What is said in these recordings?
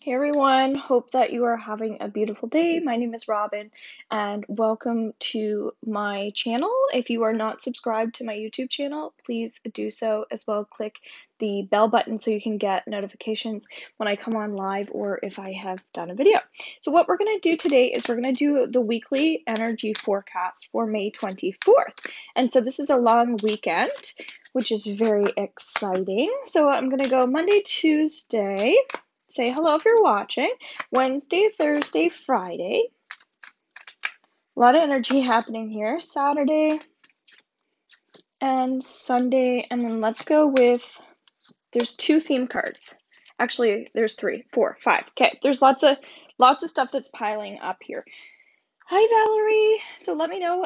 Hey everyone, hope that you are having a beautiful day. My name is Robin and welcome to my channel. If you are not subscribed to my YouTube channel, please do so as well. Click the bell button so you can get notifications when I come on live or if I have done a video. So what we're going to do today is we're going to do the weekly energy forecast for May 24th. And so this is a long weekend, which is very exciting. So I'm going to go Monday, Tuesday. Say hello if you're watching. Wednesday, Thursday, Friday. A lot of energy happening here. Saturday and Sunday. And then let's go with, there's 2 theme cards. Actually, there's 3, 4, 5. Okay, there's lots of stuff that's piling up here. Hi, Valerie. So let me know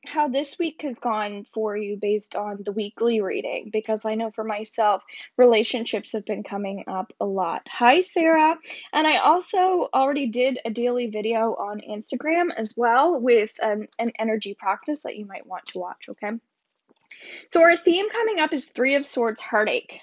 how this week has gone for you based on the weekly reading, because I know for myself, relationships have been coming up a lot. Hi, Sarah. And I also already did a daily video on Instagram as well with an energy practice that you might want to watch, okay? So our theme coming up is 3 of Swords, heartache.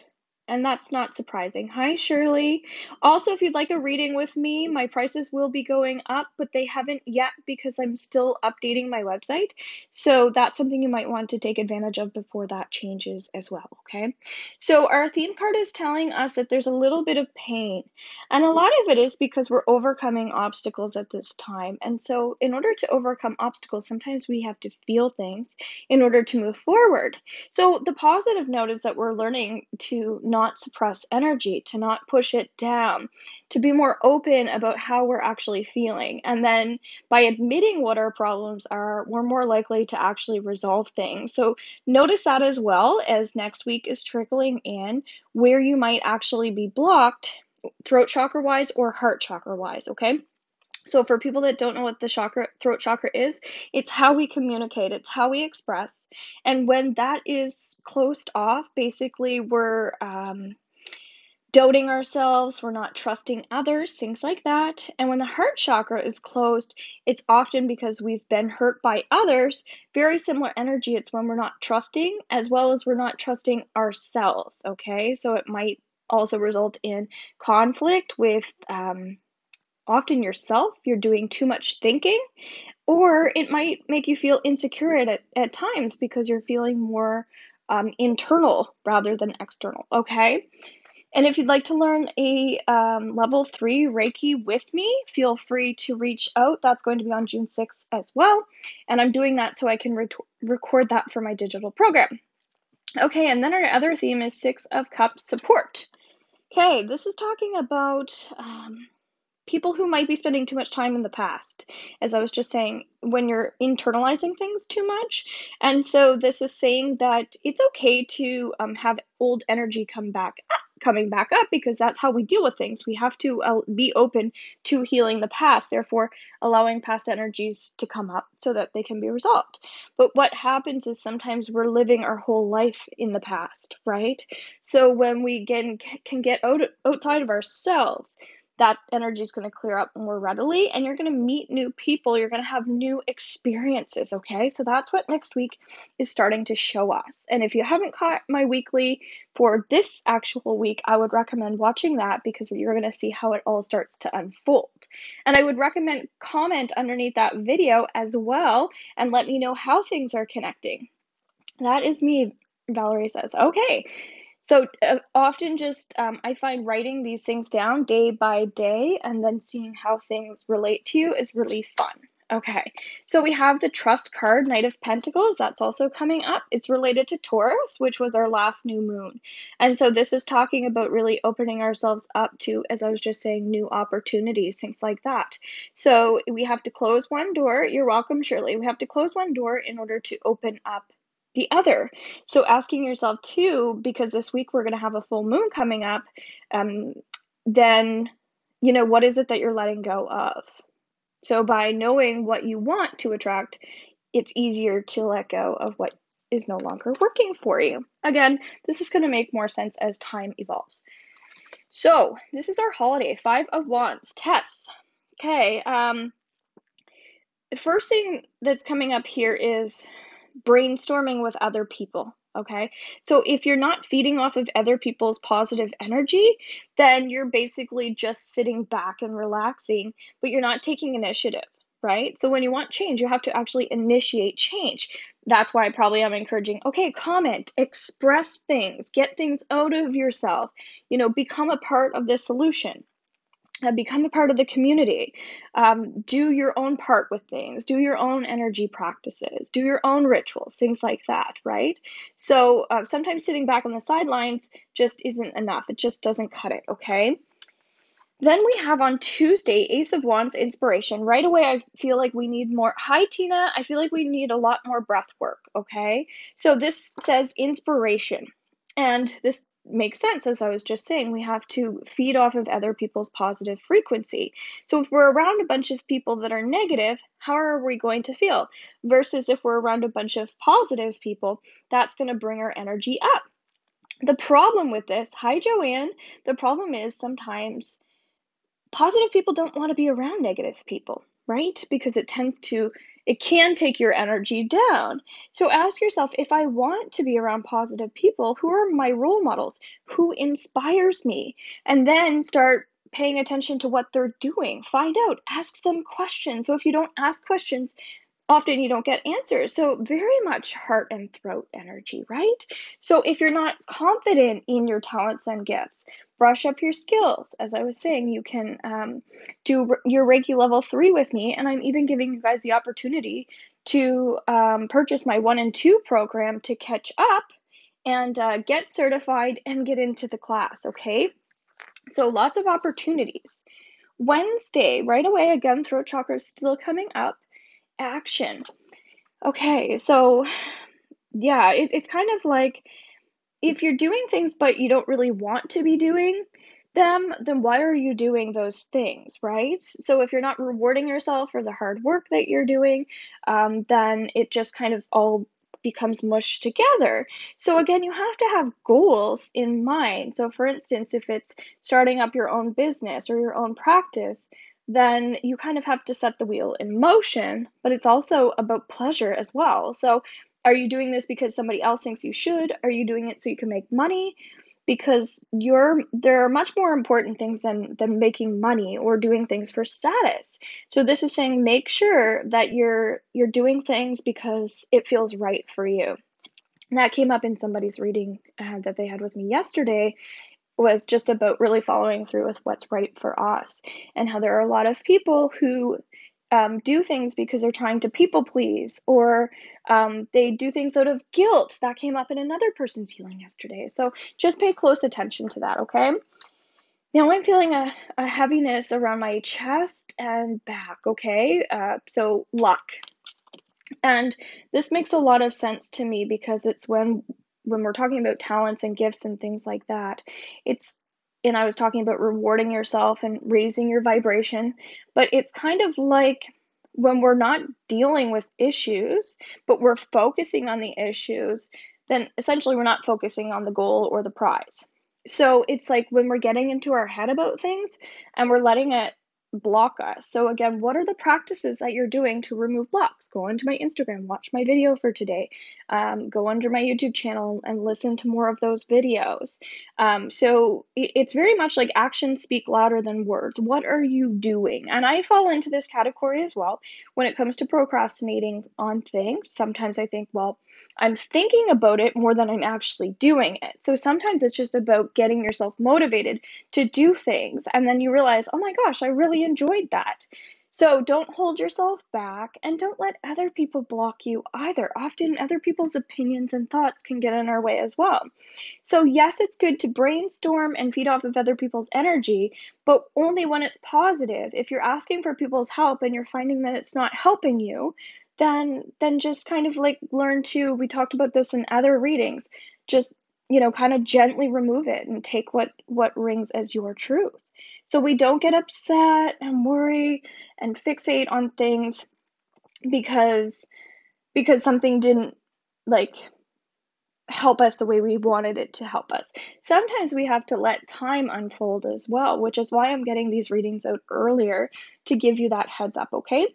And that's not surprising. Hi, Shirley. Also, if you'd like a reading with me, my prices will be going up, but they haven't yet because I'm still updating my website. So that's something you might want to take advantage of before that changes as well, okay? So our theme card is telling us that there's a little bit of pain. And a lot of it is because we're overcoming obstacles at this time. And so in order to overcome obstacles, sometimes we have to feel things in order to move forward. So the positive note is that we're learning to not suppress energy, to not push it down, to be more open about how we're actually feeling. And then by admitting what our problems are, we're more likely to actually resolve things. So notice that as well as next week is trickling in where you might actually be blocked, throat chakra wise or heart chakra wise, okay? So for people that don't know what the throat chakra is, it's how we communicate, it's how we express. And when that is closed off, basically we're doubting ourselves, we're not trusting others, things like that. And when the heart chakra is closed, it's often because we've been hurt by others. Very similar energy. It's when we're not trusting as well as we're not trusting ourselves, okay? So it might also result in conflict with often yourself. You're doing too much thinking, or it might make you feel insecure at times because you're feeling more internal rather than external, okay? And if you'd like to learn a level 3 Reiki with me, feel free to reach out. That's going to be on June 6th as well. And I'm doing that so I can record that for my digital program. Okay, and then our other theme is 6 of Cups, support. Okay, this is talking about people who might be spending too much time in the past, as I was just saying, when you're internalizing things too much. And so this is saying that it's okay to have old energy coming back up, because that's how we deal with things. We have to be open to healing the past, therefore allowing past energies to come up so that they can be resolved. But what happens is sometimes we're living our whole life in the past, right? So when we can get outside of ourselves, that energy is going to clear up more readily, and you're going to meet new people. You're going to have new experiences, okay? So that's what next week is starting to show us. And if you haven't caught my weekly for this actual week, I would recommend watching that, because you're going to see how it all starts to unfold. And I would recommend comment underneath that video as well and let me know how things are connecting. That is me, Valerie says. Okay. So often just I find writing these things down day by day and then seeing how things relate to you is really fun. Okay, so we have the Trust card, Knight of Pentacles. That's also coming up. It's related to Taurus, which was our last new moon. And so this is talking about really opening ourselves up to, as I was just saying, new opportunities, things like that. So we have to close one door. You're welcome, Shirley. We have to close one door in order to open up the other. So asking yourself too, because this week we're going to have a full moon coming up, then, what is it that you're letting go of? So by knowing what you want to attract, it's easier to let go of what is no longer working for you. Again, this is going to make more sense as time evolves. So this is our holiday, 5 of Wands, Tess. Okay, the first thing that's coming up here is brainstorming with other people. Okay, so if you're not feeding off of other people's positive energy, then you're basically just sitting back and relaxing, but you're not taking initiative, right? So when you want change, you have to actually initiate change. That's why I probably am encouraging, okay, comment, express things, get things out of yourself, become a part of the solution. Become a part of the community. Do your own part with things. Do your own energy practices. Do your own rituals, things like that, right? So sometimes sitting back on the sidelines just isn't enough. It just doesn't cut it, okay? Then we have on Tuesday, Ace of Wands inspiration. Right away, I feel like we need more. Hi, Tina. I feel like we need a lot more breath work, okay? So this says inspiration. And this makes sense, as I was just saying. We have to feed off of other people's positive frequency. So if we're around a bunch of people that are negative, how are we going to feel? Versus if we're around a bunch of positive people, that's going to bring our energy up. The problem with this, hi, Joanne, the problem is sometimes positive people don't want to be around negative people, right? Because it can take your energy down. So ask yourself, if I want to be around positive people, who are my role models? Who inspires me? And then start paying attention to what they're doing. Find out, ask them questions. So if you don't ask questions, often you don't get answers. So very much heart and throat energy, right? So if you're not confident in your talents and gifts, brush up your skills. As I was saying, you can do your Reiki level 3 with me, and I'm even giving you guys the opportunity to purchase my 1 and 2 program to catch up and get certified and get into the class, okay? So lots of opportunities. Wednesday, right away, again, throat chakra is still coming up. Action. Okay, so yeah, it's kind of like if you're doing things but you don't really want to be doing them, then why are you doing those things, right? So if you're not rewarding yourself for the hard work that you're doing, then it just kind of all becomes mushed together. So again, you have to have goals in mind. So for instance, if it's starting up your own business or your own practice, then you kind of have to set the wheel in motion, but it's also about pleasure as well. So are you doing this because somebody else thinks you should? Are you doing it so you can make money? Because there are much more important things than making money or doing things for status. So this is saying make sure that you're doing things because it feels right for you. And that came up in somebody's reading that they had with me yesterday, was just about really following through with what's right for us, and how there are a lot of people who do things because they're trying to people please, or they do things out of guilt. That came up in another person's healing yesterday. So just pay close attention to that, okay? Now I'm feeling a heaviness around my chest and back, okay? So luck. And this makes a lot of sense to me because it's when we're talking about talents and gifts and things like that, and I was talking about rewarding yourself and raising your vibration, but it's kind of like when we're not dealing with issues, but we're focusing on the issues, then essentially we're not focusing on the goal or the prize. So it's like when we're getting into our head about things and we're letting it block us. So again, what are the practices that you're doing to remove blocks? Go onto my Instagram, watch my video for today, go under my YouTube channel and listen to more of those videos. So it's very much like actions speak louder than words. What are you doing? And I fall into this category as well when it comes to procrastinating on things. Sometimes I think, well, I'm thinking about it more than I'm actually doing it. So sometimes it's just about getting yourself motivated to do things, and then you realize, oh my gosh, I really enjoyed that. So don't hold yourself back, and don't let other people block you either. Often other people's opinions and thoughts can get in our way as well. So yes, it's good to brainstorm and feed off of other people's energy, but only when it's positive. If you're asking for people's help and you're finding that it's not helping you, then just kind of like learn to, we talked about this in other readings, just kind of gently remove it and take what rings as your truth. So we don't get upset and worry and fixate on things because something didn't like help us the way we wanted it to help us. Sometimes we have to let time unfold as well, which is why I'm getting these readings out earlier, to give you that heads up, okay?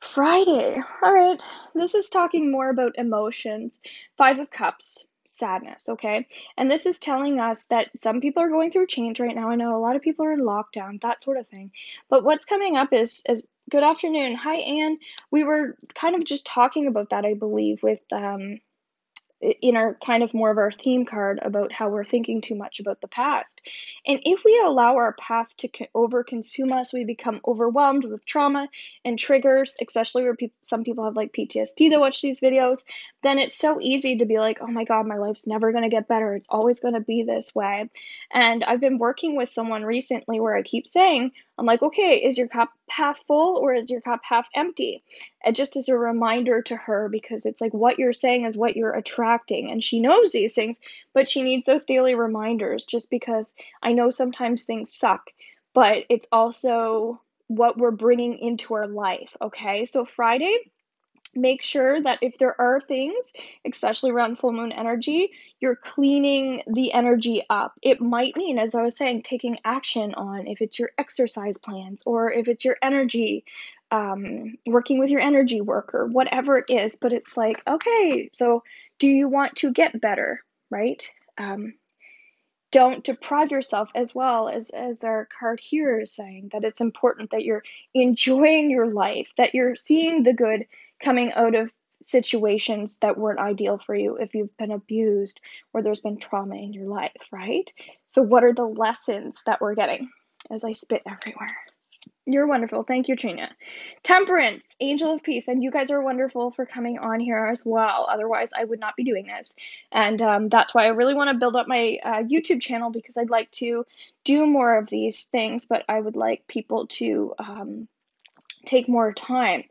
Friday. All right. This is talking more about emotions. Five of Cups, sadness, okay? And this is telling us that some people are going through change right now. I know a lot of people are in lockdown, that sort of thing. But what's coming up is good afternoon. Hi, Anne. We were kind of just talking about that, I believe, with in our kind of more of our theme card about how we're thinking too much about the past. And if we allow our past to overconsume us, we become overwhelmed with trauma and triggers, especially where some people have like PTSD that watch these videos, then it's so easy to be like, oh my God, my life's never going to get better. It's always going to be this way. And I've been working with someone recently where I keep saying, I'm like, okay, is your cup half full or is your cup half empty? And just as a reminder to her, because it's like what you're saying is what you're attracting. And she knows these things, but she needs those daily reminders just because I know sometimes things suck, but it's also what we're bringing into our life. Okay. So Friday, make sure that if there are things, especially around full moon energy, you're cleaning the energy up. It might mean, as I was saying, taking action on if it's your exercise plans or if it's your energy, working with your energy worker, whatever it is. But it's like, okay, so do you want to get better, right? Don't deprive yourself, as well as our card here is saying, that it's important that you're enjoying your life, that you're seeing the good coming out of situations that weren't ideal for you if you've been abused or there's been trauma in your life, right? So what are the lessons that we're getting? As I spit everywhere. You're wonderful. Thank you, Trina. Temperance, Angel of Peace, and you guys are wonderful for coming on here as well. Otherwise, I would not be doing this. And that's why I really want to build up my YouTube channel, because I'd like to do more of these things, but I would like people to take more time.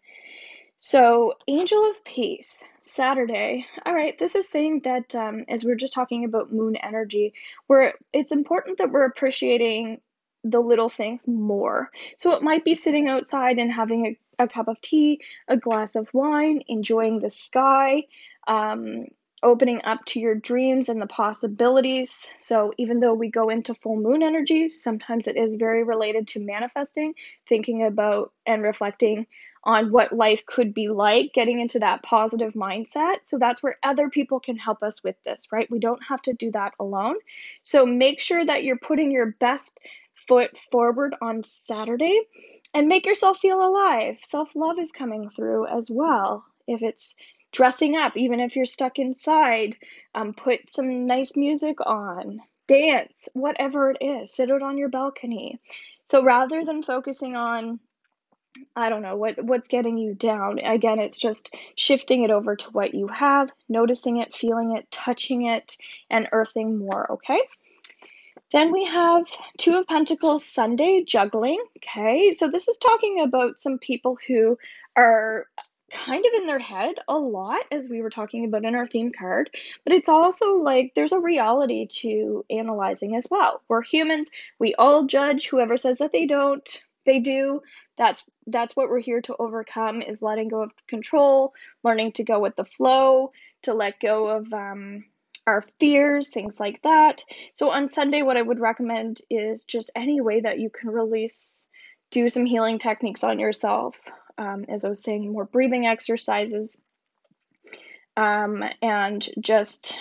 So, Angel of Peace, Saturday. All right, this is saying that as we are just talking about moon energy, where it's important that we're appreciating the little things more. So, it might be sitting outside and having a cup of tea, a glass of wine, enjoying the sky, opening up to your dreams and the possibilities. So, even though we go into full moon energy, sometimes it is very related to manifesting, thinking about and reflecting on what life could be like, getting into that positive mindset. So that's where other people can help us with this, right? We don't have to do that alone. So make sure that you're putting your best foot forward on Saturday and make yourself feel alive. Self-love is coming through as well. If it's dressing up, even if you're stuck inside, put some nice music on, dance, whatever it is, sit out on your balcony. So rather than focusing on, I don't know, what's getting you down. Again, it's just shifting it over to what you have, noticing it, feeling it, touching it, and earthing more, okay? Then we have Two of Pentacles, Sunday, juggling, okay? So this is talking about some people who are kind of in their head a lot, as we were talking about in our theme card, but it's also like there's a reality to analyzing as well. We're humans, we all judge. Whoever says that they don't, they do. That's what we're here to overcome, is letting go of control, learning to go with the flow, to let go of our fears, things like that. So on Sunday, what I would recommend is just any way that you can release, do some healing techniques on yourself. As I was saying, more breathing exercises, and just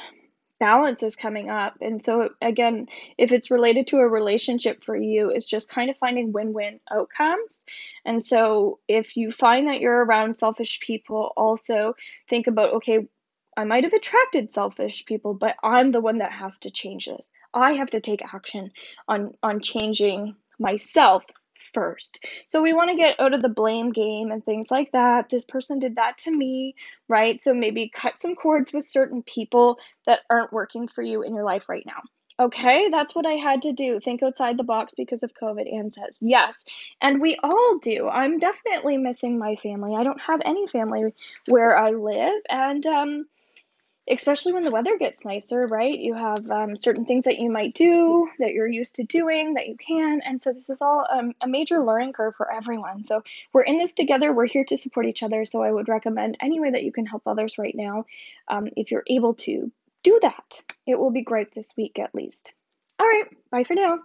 balance is coming up. And so again, if it's related to a relationship for you, it's just kind of finding win-win outcomes. And so if you find that you're around selfish people, also think about, okay, I might have attracted selfish people, but I'm the one that has to change this. I have to take action on changing myself first. So we want to get out of the blame game and things like that. This person did that to me, right? So maybe cut some cords with certain people that aren't working for you in your life right now. Okay, that's what I had to do. Think outside the box because of COVID. Anne says, yes. And we all do. I'm definitely missing my family. I don't have any family where I live. And especially when the weather gets nicer, right? You have certain things that you might do that you're used to doing that you can. And so this is all a major learning curve for everyone. So we're in this together. We're here to support each other. So I would recommend any way that you can help others right now, if you're able to do that. It will be great this week at least. All right. Bye for now.